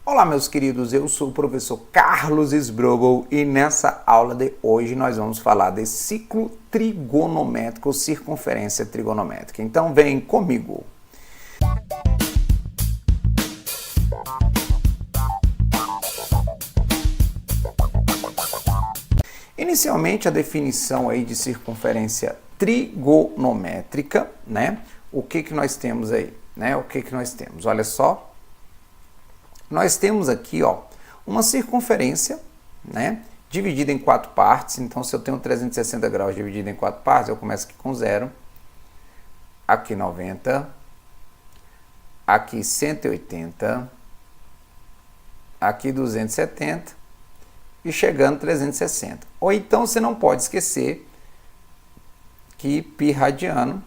Olá, meus queridos, eu sou o professor Carlos Sbrogel e nessa aula de hoje nós vamos falar de ciclo trigonométrico, circunferência trigonométrica. Então vem comigo! Inicialmente a definição aí de circunferência trigonométrica, né? O que nós temos aí, né? O que nós temos? Olha só. Nós temos aqui, ó, uma circunferência, né, dividida em 4 partes. Então, se eu tenho 360 graus dividido em 4 partes, eu começo aqui com 0, aqui 90, aqui 180, aqui 270 e chegando 360. Ou então, você não pode esquecer que π radiano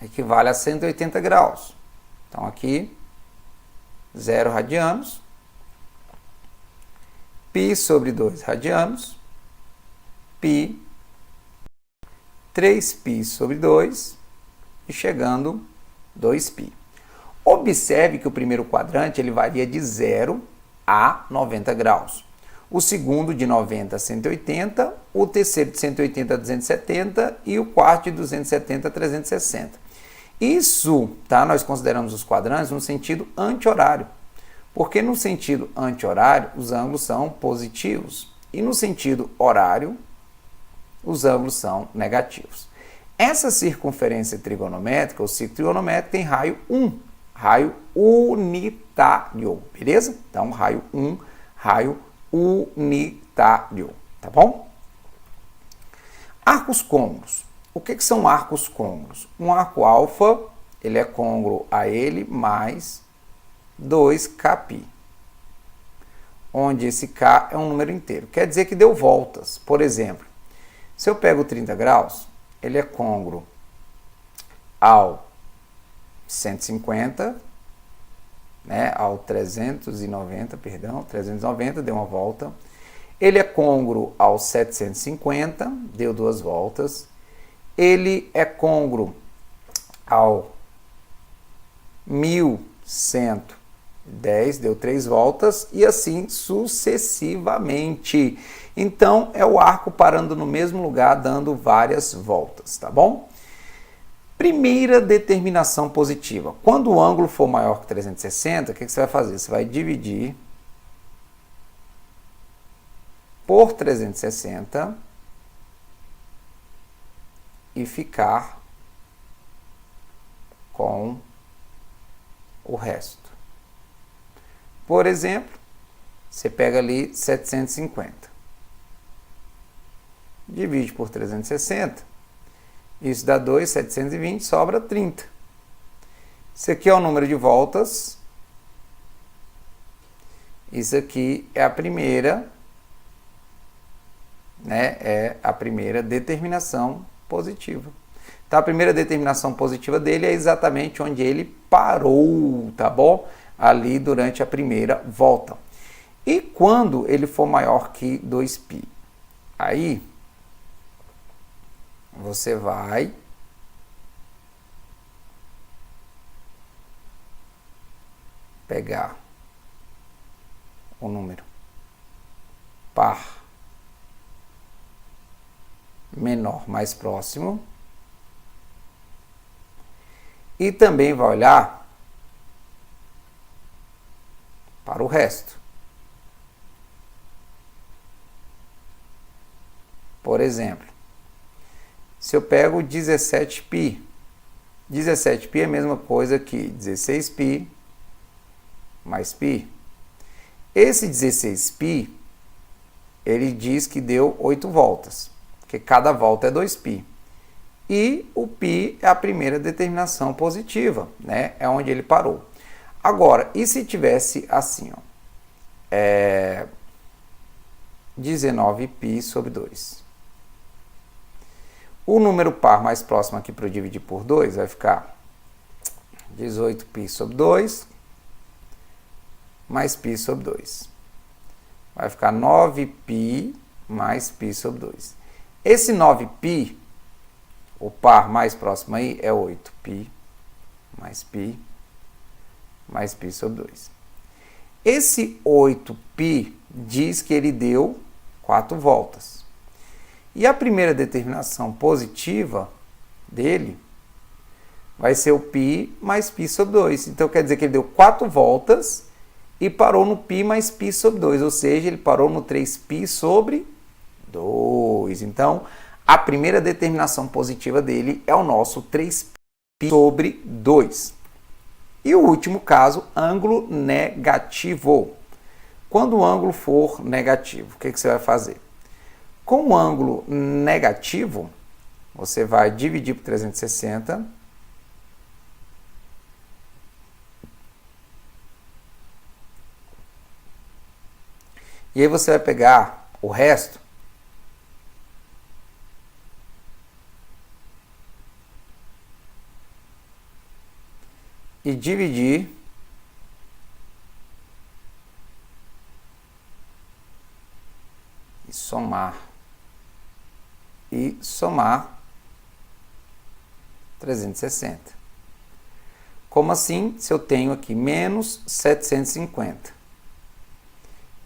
equivale a 180 graus. Então, aqui 0 radianos, π sobre 2 radianos, π, 3π sobre 2 e chegando 2π. Observe que o primeiro quadrante ele varia de 0 a 90 graus. O segundo de 90 a 180, o terceiro de 180 a 270 e o quarto de 270 a 360. Isso, tá? Nós consideramos os quadrantes no sentido anti-horário, porque no sentido anti-horário os ângulos são positivos e no sentido horário os ângulos são negativos. Essa circunferência trigonométrica, ou ciclo trigonométrico, tem raio 1, raio unitário, beleza? Então, raio 1, raio unitário, tá bom? Arcos côngruos. O que são arcos côngruos? Um arco alfa, ele é côngruo a ele mais 2kπ, onde esse k é um número inteiro. Quer dizer que deu voltas. Por exemplo, se eu pego 30 graus, ele é côngruo ao 150, né, ao 390, perdão, 390, deu uma volta. Ele é côngruo ao 750, deu 2 voltas. Ele é côngruo ao 1110, deu 3 voltas, e assim sucessivamente. Então, é o arco parando no mesmo lugar, dando várias voltas, tá bom? Primeira determinação positiva. Quando o ângulo for maior que 360, o que você vai fazer? Você vai dividir por 360 e ficar com o resto. Por exemplo, você pega ali 750, divide por 360, isso dá 2, 720, sobra 30. Isso aqui é o número de voltas, isso aqui é a primeira, né, é a primeira determinação positiva. Então, a primeira determinação positiva dele é exatamente onde ele parou, tá bom? Ali durante a primeira volta. E quando ele for maior que 2π? Aí, você vai pegar o número par menor mais próximo e também vai olhar para o resto. Por exemplo, se eu pego 17π, 17π é a mesma coisa que 16π mais π. Esse 16π, ele diz que deu 8 voltas, porque cada volta é 2π. E o π é a primeira determinação positiva, né? É onde ele parou. Agora, e se tivesse assim, ó, 19π sobre 2? O número par mais próximo aqui para eu dividir por 2 vai ficar 18π sobre 2 mais π sobre 2. Vai ficar 9π mais π sobre 2. Esse 9π, o par mais próximo aí é 8π mais π sobre 2. Esse 8π diz que ele deu 4 voltas. E a primeira determinação positiva dele vai ser o π mais π sobre 2. Então, quer dizer que ele deu 4 voltas e parou no π mais π sobre 2, ou seja, ele parou no 3π sobre 2. Então, a primeira determinação positiva dele é o nosso 3π sobre 2. E o último caso, ângulo negativo. Quando o ângulo for negativo, o que você vai fazer? Com o ângulo negativo, você vai dividir por 360. E aí você vai pegar o resto e dividir e somar 360. Como assim? Se eu tenho aqui menos 750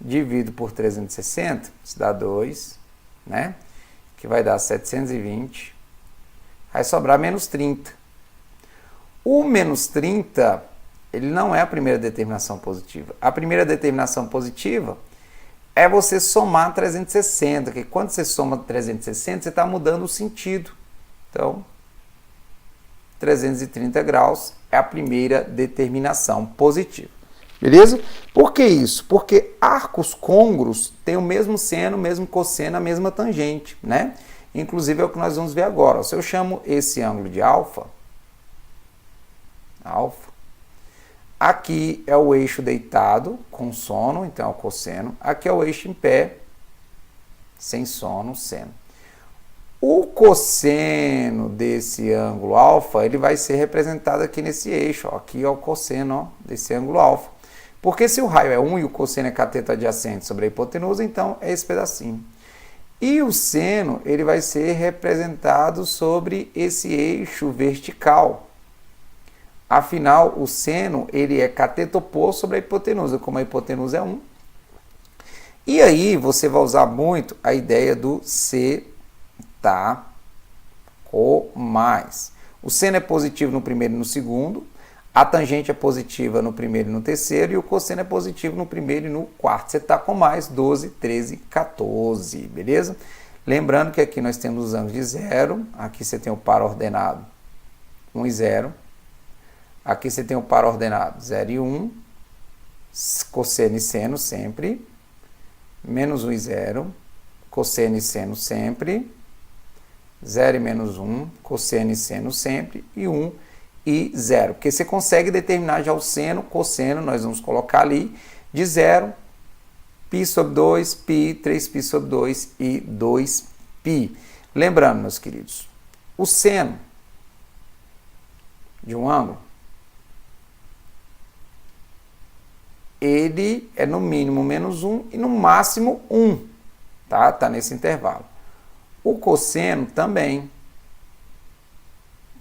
dividido por 360, isso dá 2, né? Que vai dar 720. Vai sobrar menos 30. O menos 30, ele não é a primeira determinação positiva. A primeira determinação positiva é você somar 360, que quando você soma 360, você está mudando o sentido. Então, 330 graus é a primeira determinação positiva. Beleza? Por que isso? Porque arcos côngruos têm o mesmo seno, o mesmo cosseno, a mesma tangente, né? Inclusive é o que nós vamos ver agora. Se eu chamo esse ângulo de alfa, aqui é o eixo deitado com sono, então é o cosseno. Aqui é o eixo em pé, sem sono, seno. O cosseno desse ângulo alfa, ele vai ser representado aqui nesse eixo. Ó. Aqui é o cosseno ó, desse ângulo alfa. Porque se o raio é 1 e o cosseno é cateto adjacente sobre a hipotenusa, então é esse pedacinho. E o seno, ele vai ser representado sobre esse eixo vertical. Afinal, o seno, ele é cateto oposto sobre a hipotenusa, como a hipotenusa é 1. E aí, você vai usar muito a ideia do seta com mais. O seno é positivo no primeiro e no segundo, a tangente é positiva no primeiro e no terceiro, e o cosseno é positivo no primeiro e no quarto. Seta com mais, 12, 13, 14, beleza? Lembrando que aqui nós temos os ângulos de 0, aqui você tem o par ordenado 1 e 0. Aqui você tem o par ordenado 0 e 1, cosseno e seno sempre, menos 1 e 0, cosseno e seno sempre, 0 e menos 1, cosseno e seno sempre, e 1 e 0. Porque você consegue determinar já o seno, cosseno, nós vamos colocar ali, de 0, π sobre 2, π, 3π sobre 2 e 2π. Lembrando, meus queridos, o seno de um ângulo, ele é no mínimo menos 1 e no máximo 1, tá? Tá nesse intervalo. O cosseno também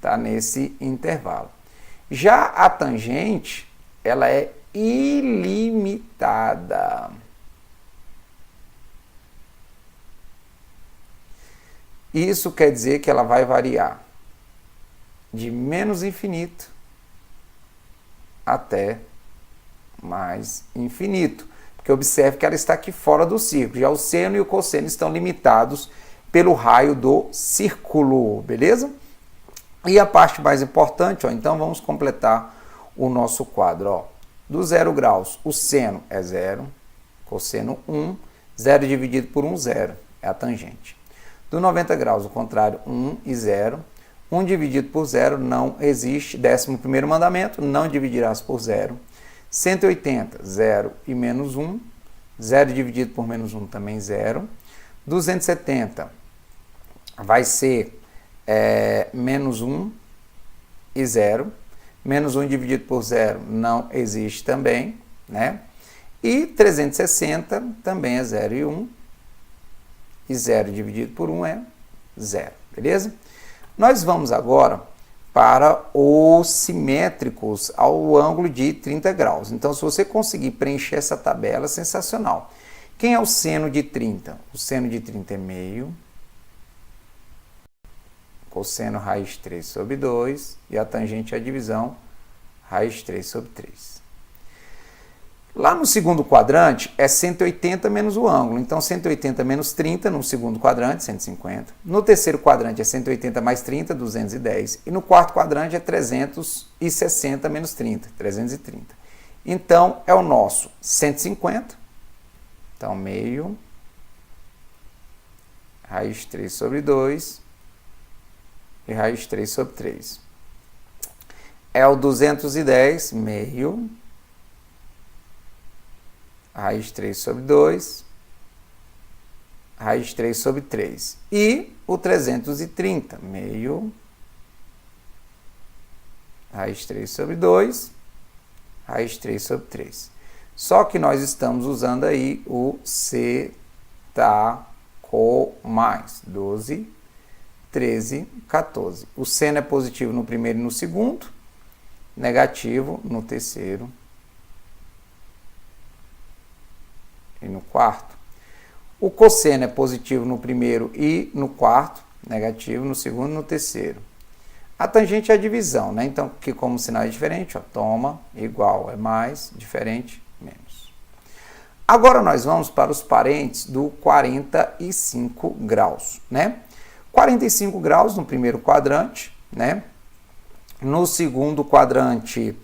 tá nesse intervalo. Já a tangente, ela é ilimitada. Isso quer dizer que ela vai variar de menos infinito até mais infinito. Porque observe que ela está aqui fora do círculo. Já o seno e o cosseno estão limitados pelo raio do círculo, beleza? E a parte mais importante, ó, então vamos completar o nosso quadro. Ó. Do 0 graus, o seno é 0, cosseno 1, 0 dividido por 1, 0, é a tangente. Do 90 graus, o contrário, 1 e 0. 1 dividido por 0 não existe. 11º mandamento, não dividirás por 0. 180, 0 e menos 1. 0 dividido por menos 1 também 0. 270 vai ser menos 1 e 0. Menos 1 dividido por 0 não existe também, né? E 360 também é 0 e 1. E 0 dividido por 1 é 0, beleza? Nós vamos agora para os simétricos ao ângulo de 30 graus. Então, se você conseguir preencher essa tabela, sensacional. Quem é o seno de 30? O seno de 30 é meio. Cosseno raiz 3 sobre 2. E a tangente é a divisão raiz 3 sobre 3. Lá no segundo quadrante é 180 menos o ângulo. Então, 180 menos 30 no segundo quadrante, 150. No terceiro quadrante é 180 mais 30, 210. E no quarto quadrante é 360 menos 30, 330. Então, é o nosso 150. Então, meio, raiz 3 sobre 2 e raiz 3 sobre 3. É o 210, meio, raiz 3 sobre 2, raiz 3 sobre 3. E o 330, meio, raiz 3 sobre 2, raiz 3 sobre 3. Só que nós estamos usando aí o cetaco mais 12, 13, 14. O seno é positivo no primeiro e no segundo, negativo no terceiro e no quarto. O cosseno é positivo no primeiro e no quarto, negativo no segundo e no terceiro. A tangente é a divisão, né? Então, que como o sinal é diferente, ó, toma, igual é mais, diferente, menos. Agora nós vamos para os parentes do 45 graus, né? 45 graus no primeiro quadrante, né? No segundo quadrante,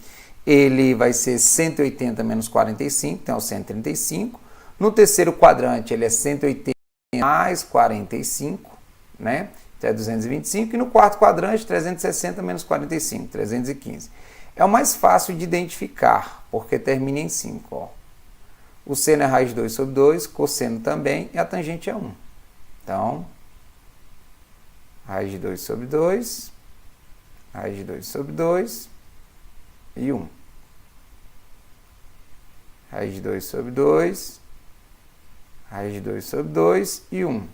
ele vai ser 180 menos 45, então é o 135. No terceiro quadrante, ele é 180 mais 45, né? Então é 225. E no quarto quadrante, 360 menos 45, 315. É o mais fácil de identificar, porque termina em 5, ó. O seno é raiz 2 sobre 2, cosseno também, e a tangente é 1. Então, raiz de 2 sobre 2, raiz de 2 sobre 2 e 1. Raiz de 2 sobre 2, raiz de 2 sobre 2 e 1.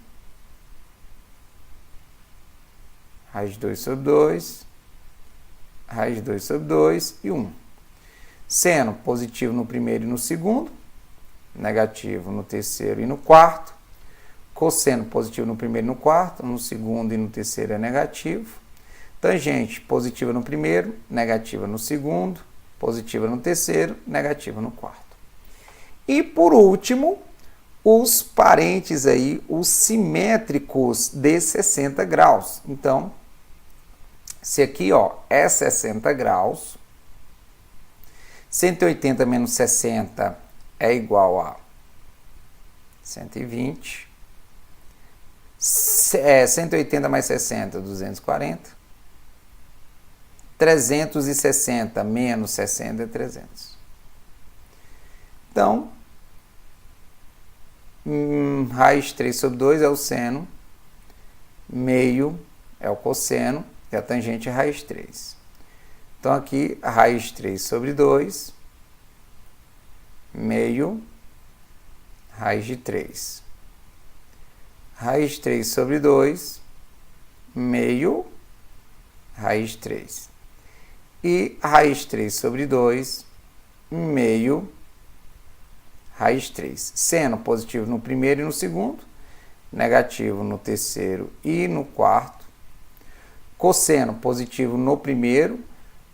Raiz de 2 sobre 2, raiz de 2 sobre 2 e 1. Seno positivo no primeiro e no segundo, negativo no terceiro e no quarto. Cosseno positivo no primeiro e no quarto, no segundo e no terceiro é negativo. Tangente positiva no primeiro, negativa no segundo, positiva no terceiro, negativa no quarto. E por último, os parentes aí, os simétricos de 60 graus. Então, se aqui, ó, é 60 graus, 180 menos 60 é igual a 120. 180 mais 60, 240. 360 menos 60 é 300. Então, raiz 3 sobre 2 é o seno, meio é o cosseno e a tangente é raiz 3. Então, aqui, raiz 3 sobre 2, meio, raiz de 3. Raiz 3 sobre 2, meio, raiz 3. E raiz 3 sobre 2, meio, raiz 3. Seno positivo no primeiro e no segundo, negativo no terceiro e no quarto. Cosseno positivo no primeiro,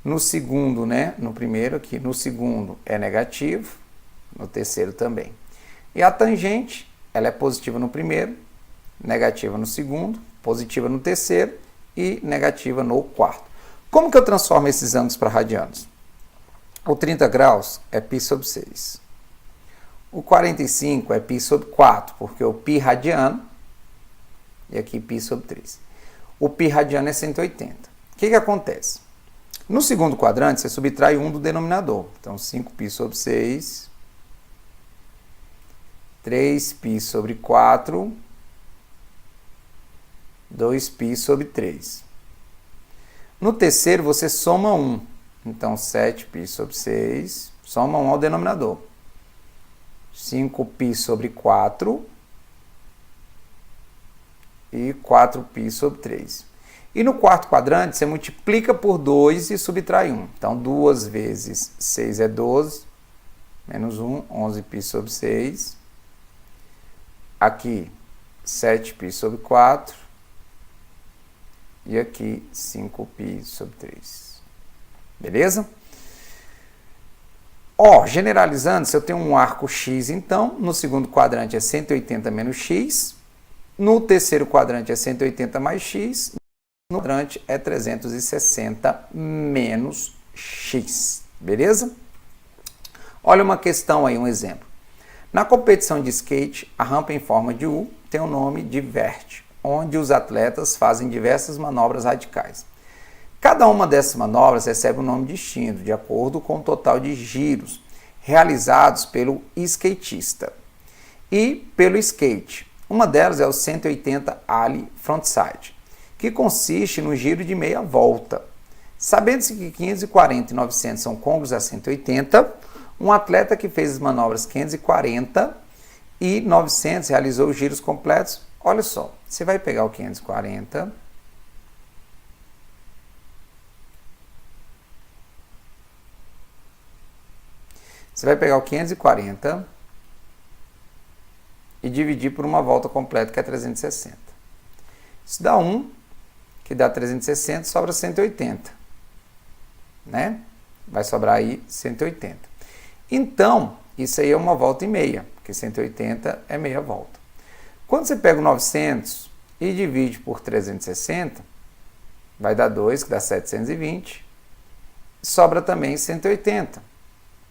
no segundo, né? No primeiro aqui, no segundo é negativo, no terceiro também. E a tangente, ela é positiva no primeiro, negativa no segundo, positiva no terceiro e negativa no quarto. Como que eu transformo esses ângulos para radianos? O 30 graus é π sobre 6. O 45 é π sobre 4, porque o π radiano, e aqui π sobre 3. O π radiano é 180. O que acontece? No segundo quadrante, você subtrai 1 do denominador. Então, 5π sobre 6, 3π sobre 4, 2π sobre 3. No terceiro, você soma 1. Então, 7π sobre 6, soma 1 ao denominador. 5π sobre 4 e 4π sobre 3. E no quarto quadrante, você multiplica por 2 e subtrai 1. Então, 2 vezes 6 é 12, menos 1, 11π sobre 6. Aqui, 7π sobre 4. E aqui, 5π sobre 3. Beleza? Ó, generalizando, se eu tenho um arco x, então, no segundo quadrante é 180 menos x. No terceiro quadrante é 180 mais x. No quadrante é 360 menos x, beleza? Olha uma questão aí, um exemplo. Na competição de skate, a rampa em forma de U tem o nome de vert, onde os atletas fazem diversas manobras radicais. Cada uma dessas manobras recebe um nome distinto, de acordo com o total de giros realizados pelo skatista e pelo skate. Uma delas é o 180 Ali Frontside, que consiste no giro de meia volta. Sabendo-se que 540 e 900 são côncavos a 180, um atleta que fez as manobras 540 e 900 realizou os giros completos. Olha só, você vai pegar o 540, você vai pegar o 540 e dividir por uma volta completa, que é 360. Isso dá 1, que dá 360, sobra 180, né? Vai sobrar aí 180. Então, isso aí é uma volta e meia, porque 180 é meia volta. Quando você pega o 900 e divide por 360, vai dar 2, que dá 720, sobra também 180,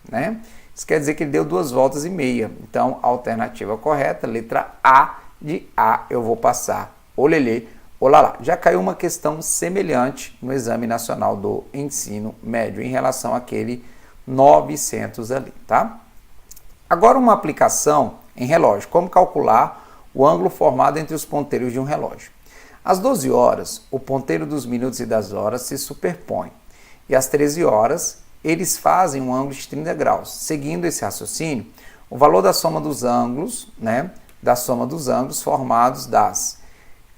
né? Isso quer dizer que ele deu 2 voltas e meia. Então, a alternativa correta, letra A, de A eu vou passar. Olelê, olalá. Já caiu uma questão semelhante no Exame Nacional do Ensino Médio em relação àquele 900 ali, tá? Agora uma aplicação em relógio. Como calcular o ângulo formado entre os ponteiros de um relógio? Às 12 horas, o ponteiro dos minutos e das horas se superpõe. E às 13 horas, eles fazem um ângulo de 30 graus. Seguindo esse raciocínio, o valor da soma dos ângulos, né? Da soma dos ângulos formados das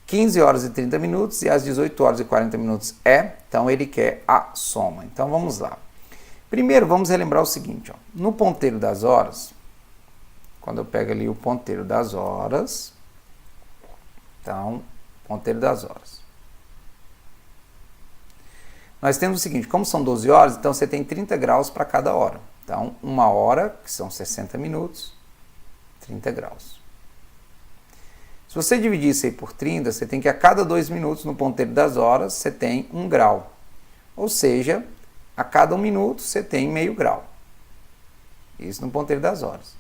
15 horas e 30 minutos e às 18 horas e 40 minutos é, então ele quer a soma. Então vamos lá. Primeiro vamos relembrar o seguinte, ó. No ponteiro das horas, quando eu pego ali o ponteiro das horas, então, ponteiro das horas. Nós temos o seguinte, como são 12 horas, então você tem 30 graus para cada hora. Então, uma hora, que são 60 minutos, 30 graus. Se você dividir isso aí por 30, você tem que a cada 2 minutos no ponteiro das horas, você tem 1 grau. Ou seja, a cada 1 minuto você tem meio grau. Isso no ponteiro das horas.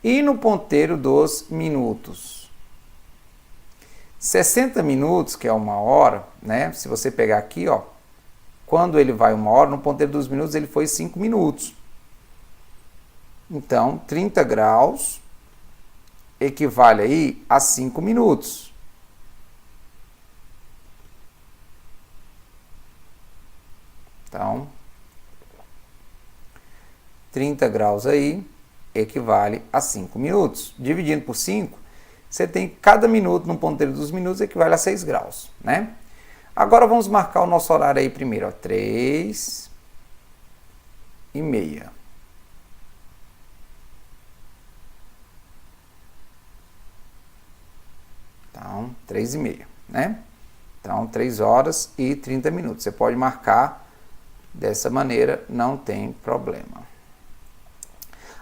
E no ponteiro dos minutos? 60 minutos, que é 1 hora, né? Se você pegar aqui, ó, quando ele vai 1 hora, no ponteiro dos minutos ele foi 5 minutos. Então, 30 graus equivale aí a 5 minutos. Então, 30 graus aí equivale a 5 minutos. Dividindo por 5, você tem cada minuto no ponteiro dos minutos equivale a 6 graus, né? Agora vamos marcar o nosso horário aí primeiro, ó, 3 e meia. Então, 3 e meia, né? Então, 3 horas e 30 minutos. Você pode marcar dessa maneira, não tem problema.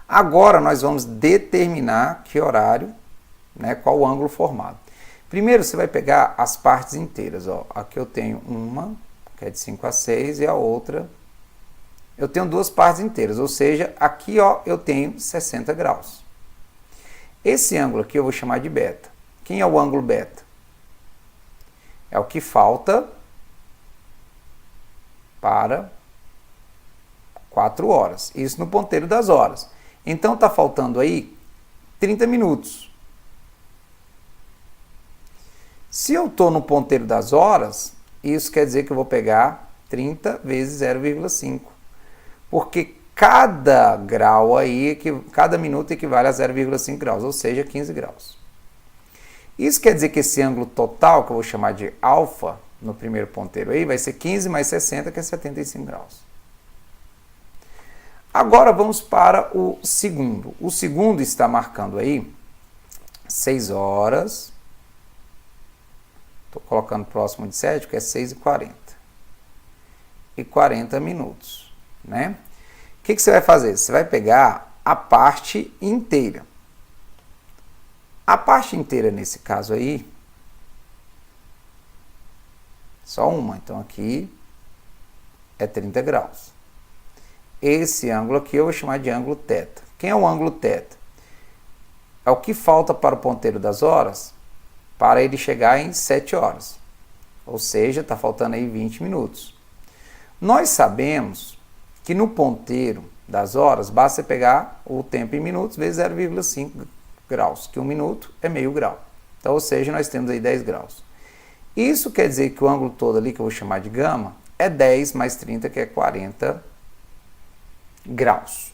Agora nós vamos determinar que horário, né, qual o ângulo formado. Primeiro você vai pegar as partes inteiras, ó. Aqui eu tenho uma, que é de 5 a 6, e a outra, eu tenho 2 partes inteiras, ou seja, aqui, ó, eu tenho 60 graus. Esse ângulo aqui eu vou chamar de beta. Quem é o ângulo beta? É o que falta para 4 horas. Isso no ponteiro das horas. Então está faltando aí 30 minutos. Se eu estou no ponteiro das horas, isso quer dizer que eu vou pegar 30 vezes 0,5. Porque cada grau aí, cada minuto equivale a 0,5 graus, ou seja, 15 graus. Isso quer dizer que esse ângulo total, que eu vou chamar de alfa, no primeiro ponteiro aí, vai ser 15 mais 60, que é 75 graus. Agora vamos para o segundo. O segundo está marcando aí 6 horas. Estou colocando próximo de 7, que é 6h40. E 40 minutos, né? O que você vai fazer? Você vai pegar a parte inteira. A parte inteira, nesse caso aí, só uma. Então, aqui é 30 graus. Esse ângulo aqui eu vou chamar de ângulo θ. Quem é o ângulo θ? É o que falta para o ponteiro das horas para ele chegar em 7 horas. Ou seja, está faltando aí 20 minutos. Nós sabemos que no ponteiro das horas, basta você pegar o tempo em minutos vezes 0,5 graus, que 1 minuto é meio grau. Então, ou seja, nós temos aí 10 graus. Isso quer dizer que o ângulo todo ali, que eu vou chamar de gama, é 10 mais 30, que é 40 graus.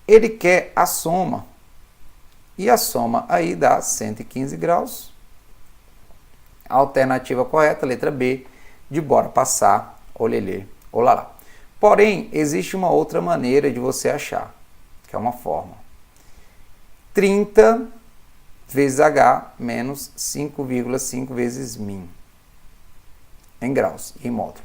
Ele quer a soma. E a soma aí dá 115 graus. A alternativa correta, letra B, de bora passar, olelê, olalá. Porém, existe uma outra maneira de você achar, que é uma fórmula. 30 vezes H menos 5,5 vezes min. Em graus, em módulo.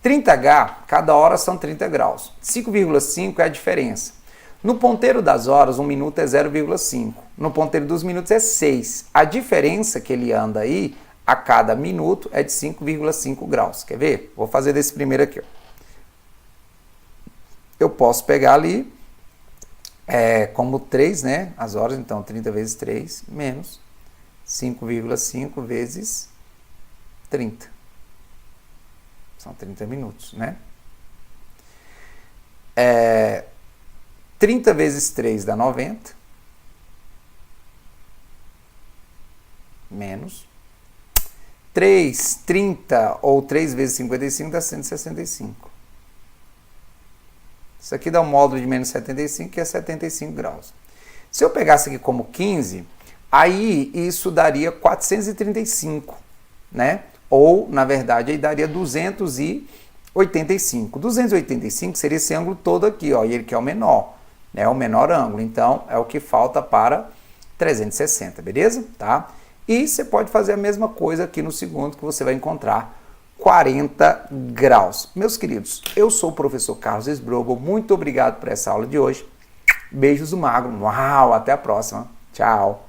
30H, cada hora são 30 graus. 5,5 é a diferença. No ponteiro das horas, 1 minuto é 0,5. No ponteiro dos minutos é 6. A diferença que ele anda aí, a cada minuto, é de 5,5 graus. Quer ver? Vou fazer desse primeiro aqui. Ó. Eu posso pegar ali, como 3, né? As horas, então 30 vezes 3, menos 5,5 vezes 30. São 30 minutos, né? 30 vezes 3 dá 90. Menos 30 ou 3 vezes 55 dá 165. Isso aqui dá um módulo de menos 75, que é 75 graus. Se eu pegasse aqui como 15, aí isso daria 435, né? Ou, na verdade, aí daria 285. 285 seria esse ângulo todo aqui, ó, e ele que é o menor, né? O menor ângulo. Então, é o que falta para 360, beleza? Tá? E você pode fazer a mesma coisa aqui no segundo, que você vai encontrar 40 graus. Meus queridos, eu sou o professor Carlos Esbrogo. Muito obrigado por essa aula de hoje. Beijos do Magro. Uau, até a próxima. Tchau.